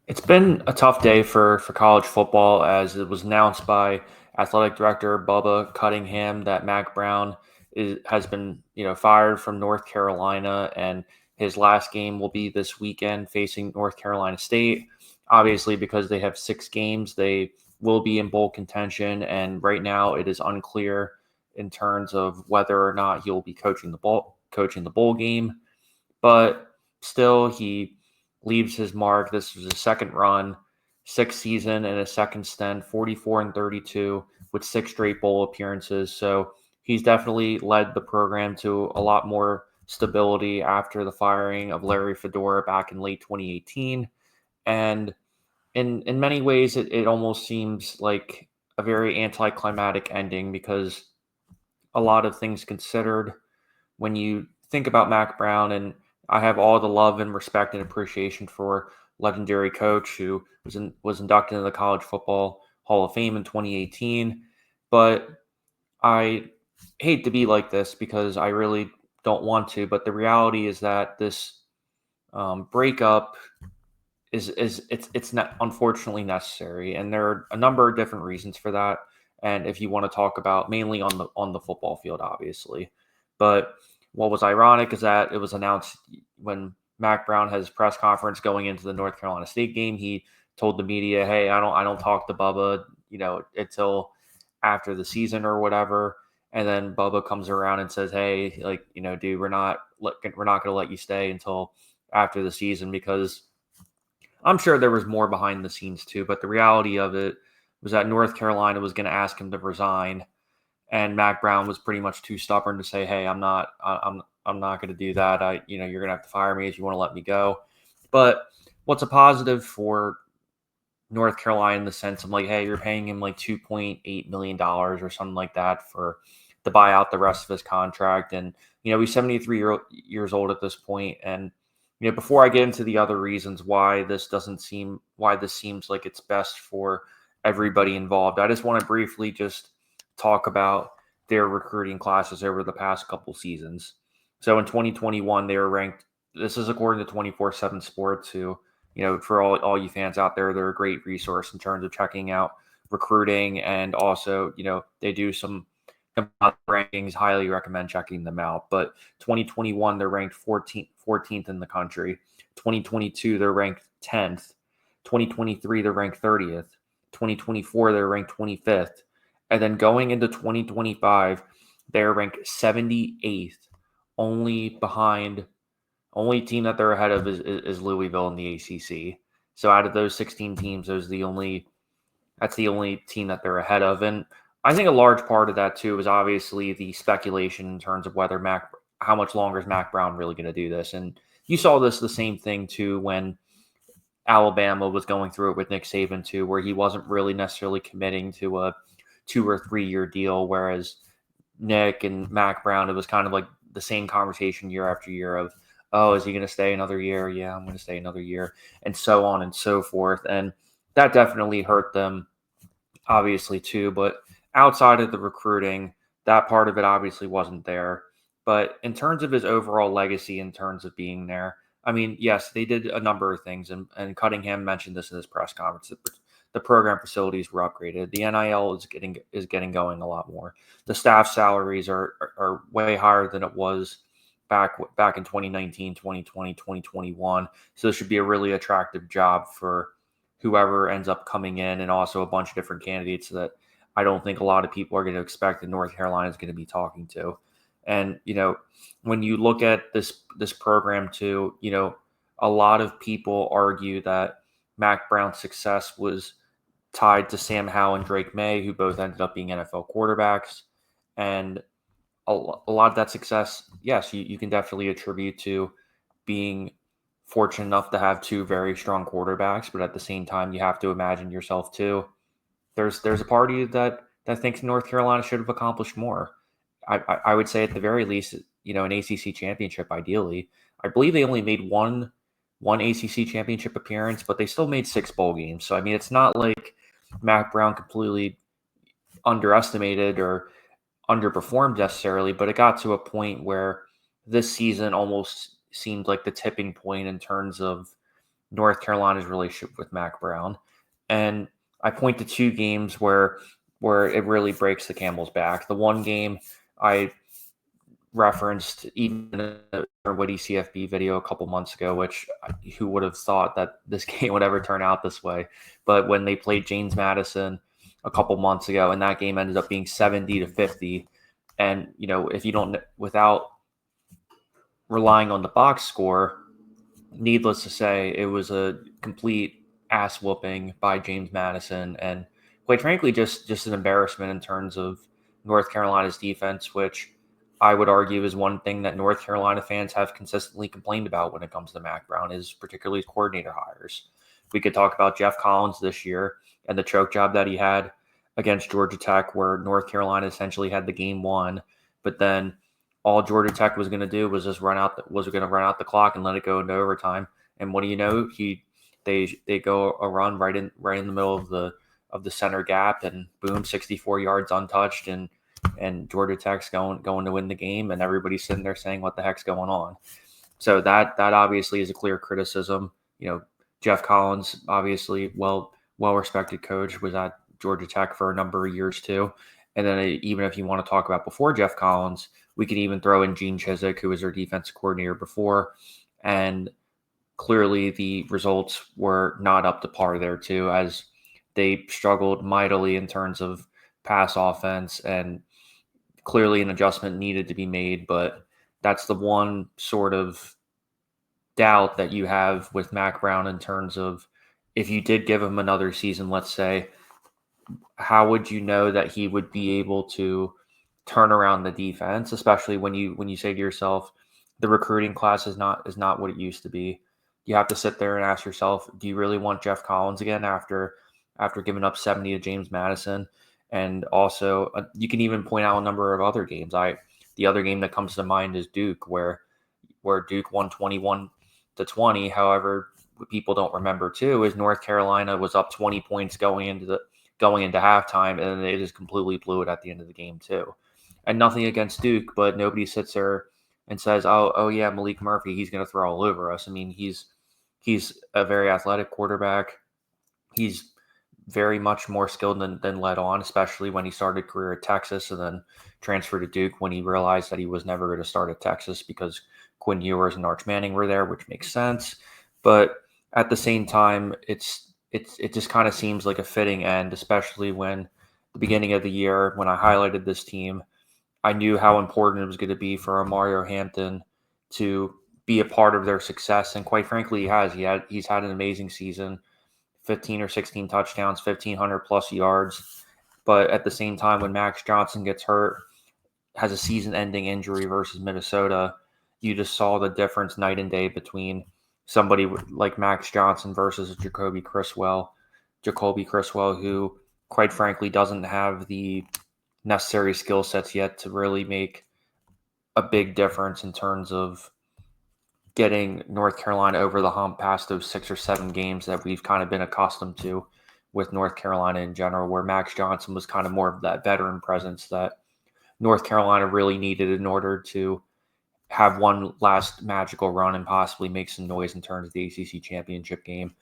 It's been a tough day for college football as it was announced by athletic director Bubba Cunningham that Mack Brown has been fired from North Carolina, and his last game will be this weekend facing North Carolina State. Obviously, because they have 6 games, they will be in bowl contention, and right now it is unclear in terms of whether or not he'll be coaching the bowl game. But still, he leaves his mark. This was his second run, sixth season and a second stint, 44-32 with 6 straight bowl appearances. So he's definitely led the program to a lot more stability after the firing of Larry Fedora back in late 2018. And in many ways, it almost seems like a very anticlimactic ending because a lot of things considered when you think about Mack Brown, and I have all the love and respect and appreciation for legendary coach who was inducted into the College Football Hall of Fame in 2018. But I hate to be like this because I really don't want to. But the reality is that this breakup it's not unfortunately necessary, and there are a number of different reasons for that. And if you want to talk about mainly on the football field, obviously, but what was ironic is that it was announced when Mack Brown had his press conference going into the North Carolina State game. He told the media, "Hey, I don't talk to Bubba, until after the season or whatever." And then Bubba comes around and says, "Hey, dude, we're not going to let you stay until after the season because." I'm sure there was more behind the scenes too, but the reality of it was that North Carolina was going to ask him to resign, and Mack Brown was pretty much too stubborn to say, "Hey, I'm not going to do that. You're going to have to fire me if you want to let me go." But what's a positive for North Carolina in the sense of like, hey, you're paying him like $2.8 million or something like that to buy out the rest of his contract, and he's 73 years old at this point, and before I get into the other reasons why this seems like it's best for everybody involved, I just want to briefly just talk about their recruiting classes over the past couple seasons. So in 2021, they were ranked. This is according to 24/7 Sports, who for all you fans out there, they're a great resource in terms of checking out recruiting, and also they do some rankings. Highly recommend checking them out. But 2021, they're ranked 14th in the country. 2022, they're ranked 10th. 2023, they're ranked 30th. 2024, they're ranked 25th. And then going into 2025, they're ranked 78th, only team that they're ahead of is Louisville in the ACC. So out of those 16 teams, that's the only team that they're ahead of. And I think a large part of that too is obviously the speculation in terms of how much longer is Mack Brown really going to do this. And you saw the same thing too when Alabama was going through it with Nick Saban too, where he wasn't really necessarily committing to a 2 or 3 year deal, whereas Nick and Mack Brown, it was kind of like the same conversation year after year of, oh, is he going to stay another year? Yeah, I'm going to stay another year, and so on and so forth. And that definitely hurt them, obviously, too. But outside of the recruiting, that part of it obviously wasn't there. But in terms of his overall legacy, in terms of being there, I mean, yes, they did a number of things, and Cunningham mentioned this in his press conference. The program facilities were upgraded. The NIL is getting going a lot more. The staff salaries are way higher than it was back in 2019, 2020, 2021. So this should be a really attractive job for whoever ends up coming in, and also a bunch of different candidates that I don't think a lot of people are going to expect that North Carolina is going to be talking to. And when you look at this program too, a lot of people argue that Mack Brown's success was tied to Sam Howell and Drake May, who both ended up being NFL quarterbacks. And a lot of that success, yes, you can definitely attribute to being fortunate enough to have 2 very strong quarterbacks, but at the same time, you have to imagine yourself too. There's a party that thinks North Carolina should have accomplished more. I would say at the very least, an ACC championship, ideally. I believe they only made one ACC championship appearance, but they still made 6 bowl games. So I mean, it's not like Mack Brown completely underestimated or underperformed necessarily, but it got to a point where this season almost seemed like the tipping point in terms of North Carolina's relationship with Mack Brown. And I point to two games where it really breaks the camel's back. The one game I referenced even in a Witty CFB video a couple months ago, which who would have thought that this game would ever turn out this way? But when they played James Madison a couple months ago, and that game ended up being 70-50. And, if you don't, without relying on the box score, needless to say, it was a complete ass whooping by James Madison, and quite frankly, just an embarrassment in terms of North Carolina's defense, which I would argue is one thing that North Carolina fans have consistently complained about when it comes to Mack Brown, is particularly his coordinator hires. We could talk about Jeff Collins this year and the choke job that he had against Georgia Tech, where North Carolina essentially had the game won, but then all Georgia Tech was going to do was just run out the clock and let it go into overtime. And what do you know? They go a run right in the middle of the center gap, and boom, 64 yards untouched, and Georgia Tech's going to win the game, and everybody's sitting there saying, what the heck's going on? So that obviously is a clear criticism. Jeff Collins, obviously well respected coach, was at Georgia Tech for a number of years too. And then even if you want to talk about before Jeff Collins, we could even throw in Gene Chizik, who was their defensive coordinator before. And clearly the results were not up to par there too, as they struggled mightily in terms of pass offense, and clearly an adjustment needed to be made. But that's the one sort of doubt that you have with Mack Brown in terms of, if you did give him another season, let's say, how would you know that he would be able to turn around the defense, especially when you say to yourself, the recruiting class is not what it used to be. You have to sit there and ask yourself, do you really want Jeff Collins again after giving up 70 to James Madison? And also, you can even point out a number of other games. The other game that comes to mind is Duke, where Duke won 21-20. However, what people don't remember too is North Carolina was up 20 points going into halftime, and then they just completely blew it at the end of the game too. And nothing against Duke, but nobody sits there and says, oh yeah, Malik Murphy, he's going to throw all over us. I mean, he's a very athletic quarterback. He's very much more skilled than led on, especially when he started career at Texas and then transferred to Duke when he realized that he was never going to start at Texas because Quinn Ewers and Arch Manning were there, which makes sense. But at the same time, it just kind of seems like a fitting end, especially when the beginning of the year, when I highlighted this team, I knew how important it was going to be for Mario Hampton to be a part of their success. And quite frankly, he's had an amazing season, 15 or 16 touchdowns, 1,500 plus yards. But at the same time, when Max Johnson gets hurt, has a season-ending injury versus Minnesota, you just saw the difference night and day between somebody like Max Johnson versus Jacoby Criswell, who, quite frankly, doesn't have the necessary skill sets yet to really make a big difference in terms of getting North Carolina over the hump past those 6 or 7 games that we've kind of been accustomed to with North Carolina in general, where Max Johnson was kind of more of that veteran presence that North Carolina really needed in order to have one last magical run and possibly make some noise in terms of the ACC Championship game.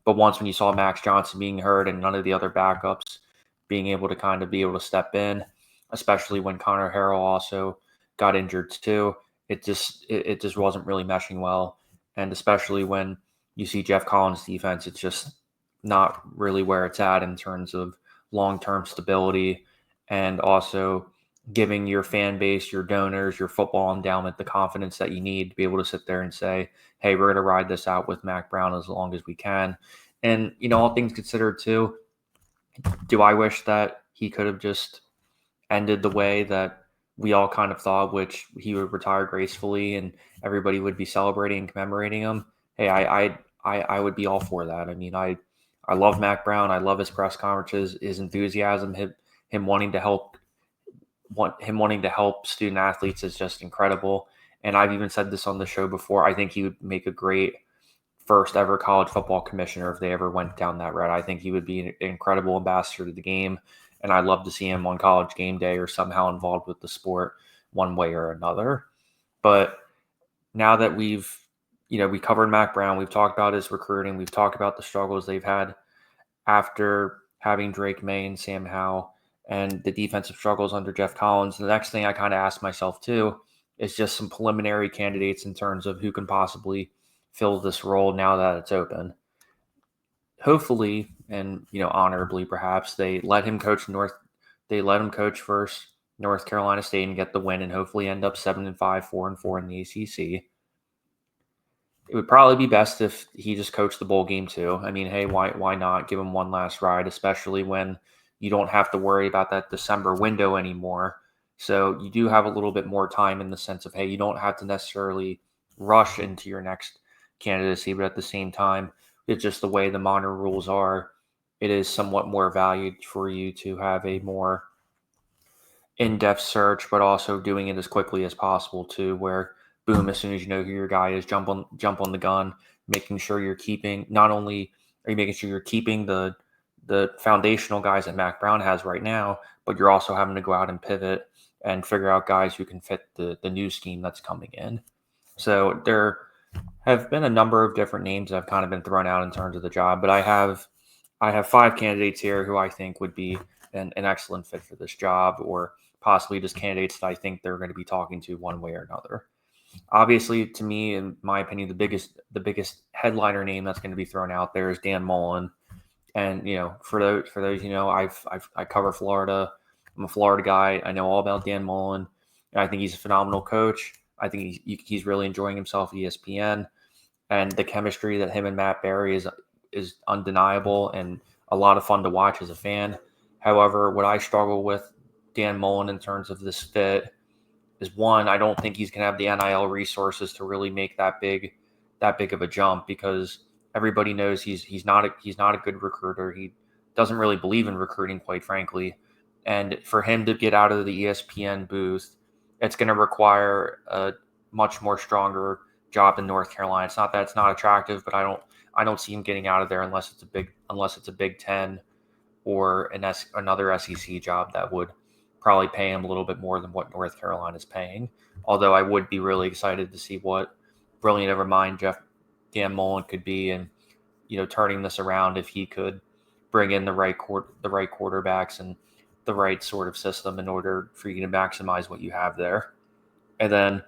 But once when you saw Max Johnson being hurt and none of the other backups being able to step in, especially when Connor Harrell also got injured too, it just wasn't really meshing well. And especially when you see Jeff Collins' defense, it's just not really where it's at in terms of long-term stability, and also giving your fan base, your donors, your football endowment the confidence that you need to be able to sit there and say, hey, we're going to ride this out with Mack Brown as long as we can. And, all things considered too, do I wish that he could have just ended the way that we all kind of thought, which he would retire gracefully and everybody would be celebrating and commemorating him? Hey, I would be all for that. I mean, I love Mack Brown. I love his press conferences, his enthusiasm, him wanting to help student athletes is just incredible. And I've even said this on the show before. I think he would make a great first ever college football commissioner if they ever went down that route. I think he would be an incredible ambassador to the game, and I'd love to see him on College Game Day or somehow involved with the sport one way or another. But now that we've we covered Mack Brown. We've talked about his recruiting. We've talked about the struggles they've had after having Drake May and Sam Howell and the defensive struggles under Jeff Collins. The next thing I kind of asked myself too is just some preliminary candidates in terms of who can possibly fill this role now that it's open. Hopefully, and honorably perhaps, they let him coach first North Carolina State and get the win, and hopefully end up 7-5, 4-4 in the ACC. It would probably be best if he just coached the bowl game too. I mean, hey, why not give him one last ride, especially when you don't have to worry about that December window anymore. So you do have a little bit more time in the sense of, hey, you don't have to necessarily rush into your next candidacy, but at the same time, it's just the way the modern rules are. It is somewhat more valued for you to have a more in-depth search, but also doing it as quickly as possible too, where boom, as soon as you know who your guy is, jump on the gun, making sure you're keeping, not only are you making sure you're keeping the foundational guys that Mack Brown has right now, but you're also having to go out and pivot and figure out guys who can fit the new scheme that's coming in. So there have been a number of different names that have kind of been thrown out in terms of the job, but I have 5 candidates here who I think would be an excellent fit for this job, or possibly just candidates that I think they're going to be talking to one way or another. Obviously, to me, in my opinion, the biggest headliner name that's going to be thrown out there is Dan Mullen. And for those I cover Florida. I'm a Florida guy. I know all about Dan Mullen. And I think he's a phenomenal coach. I think he's really enjoying himself at ESPN, and the chemistry that him and Matt Barry is undeniable and a lot of fun to watch as a fan. However, what I struggle with Dan Mullen in terms of this fit is, one, I don't think he's going to have the NIL resources to really make that big of a jump, because everybody knows he's not a good recruiter. He doesn't really believe in recruiting, quite frankly. And for him to get out of the ESPN booth, it's going to require a much more stronger job in North Carolina. It's not that it's not attractive, but I don't see him getting out of there unless it's a Big Ten or another SEC job that would probably pay him a little bit more than what North Carolina is paying. Although I would be really excited to see what brilliant of a mind Dan Mullen could be, and turning this around if he could bring in the right quarterbacks and the right sort of system in order for you to maximize what you have there. And then,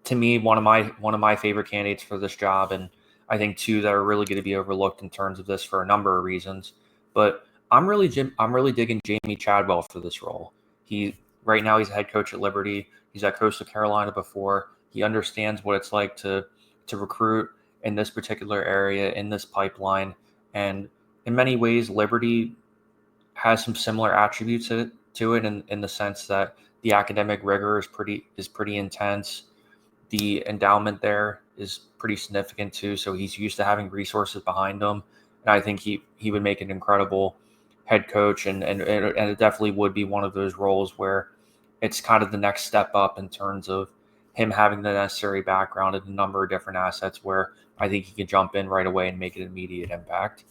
to me, one of my favorite candidates for this job, and I think two that are really going to be overlooked in terms of this for a number of reasons, but I'm really digging Jacey Chadwell for this role. Right now he's a head coach at Liberty. He's at Coastal Carolina before. He understands what it's like to recruit in this particular area, in this pipeline, and in many ways, Liberty has some similar attributes to it in the sense that the academic rigor is pretty intense. The endowment there is pretty significant too, so he's used to having resources behind him, and I think he would make an incredible head coach, and it definitely would be one of those roles where it's kind of the next step up in terms of him having the necessary background and a number of different assets where I think he can jump in right away and make an immediate impact.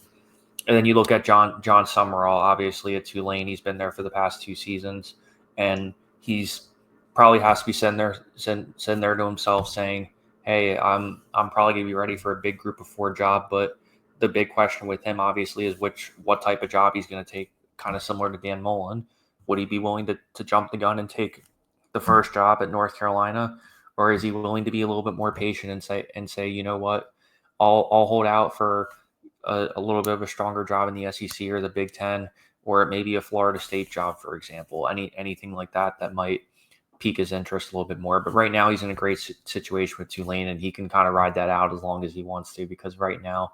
And then you look at Jon Sumrall, obviously at Tulane. He's been there for the past 2 seasons, and he's probably has to be sitting there to himself saying, "Hey, I'm probably gonna be ready for a big Group of 4 job." But the big question with him, obviously, is what type of job he's going to take. Kind of similar to Dan Mullen, would he be willing to jump the gun and take the first job at North Carolina, or is he willing to be a little bit more patient and say, you know what, I'll hold out for a little bit of a stronger job in the SEC or the Big Ten, or maybe a Florida State job, for example, anything like that might pique his interest a little bit more. But right now he's in a great situation with Tulane, and he can kind of ride that out as long as he wants to, because right now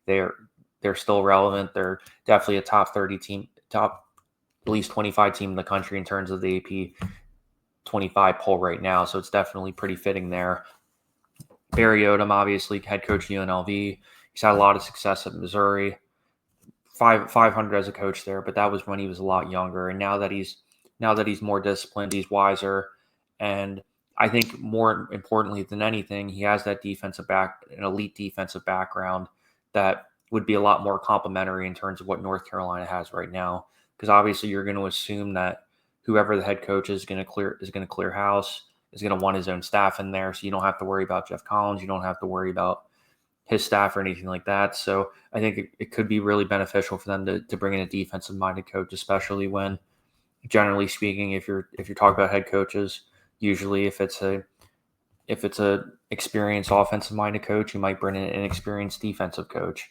they're still relevant. They're definitely a top 30 team, top at least 25 team in the country in terms of the AP 25 poll right now. So it's definitely pretty fitting there. Barry Odom, obviously head coach at UNLV. He's had a lot of success at Missouri. 500 as a coach there, but that was when he was a lot younger. And now that he's more disciplined, he's wiser, and I think more importantly than anything, he has that an elite defensive background that would be a lot more complementary in terms of what North Carolina has right now. Because obviously you're going to assume that whoever the head coach is going to clear house. is going to want his own staff in there. So you don't have to worry about Jeff Collins. You don't have to worry about his staff or anything like that. So I think it could be really beneficial for them to bring in a defensive minded coach, especially when, generally speaking, if you're talking about head coaches, usually if it's a experienced offensive minded coach, you might bring in an inexperienced defensive coach,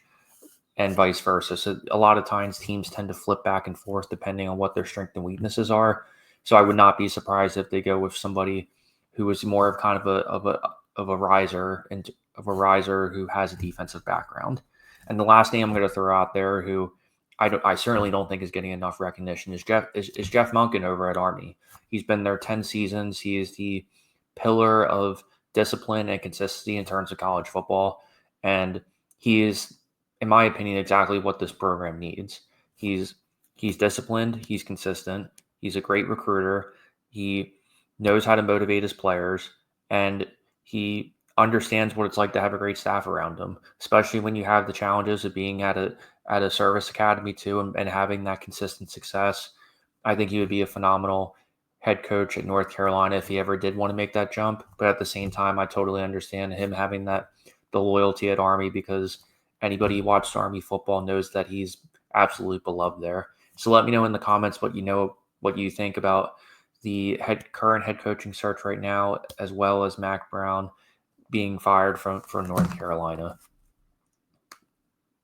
and vice versa. So a lot of times teams tend to flip back and forth depending on what their strengths and weaknesses are. So I would not be surprised if they go with somebody who is more of kind of a riser and of a riser who has a defensive background. And the last name I'm going to throw out there, who I certainly don't think is getting enough recognition, is Jeff Monken over at Army. He's been there 10 seasons. He is the pillar of discipline and consistency in terms of college football, and he is, in my opinion, exactly what this program needs. He's disciplined, he's consistent, he's a great recruiter, he knows how to motivate his players, and he understands what it's like to have a great staff around him, especially when you have the challenges of being at a service academy too, and having that consistent success. I think he would be a phenomenal head coach at North Carolina if he ever did want to make that jump. But at the same time, I totally understand him having the loyalty at Army, because anybody who watched Army football knows that he's absolutely beloved there. So let me know in the comments what you think about the current head coaching search right now, as well as Mack Brown being fired from North Carolina.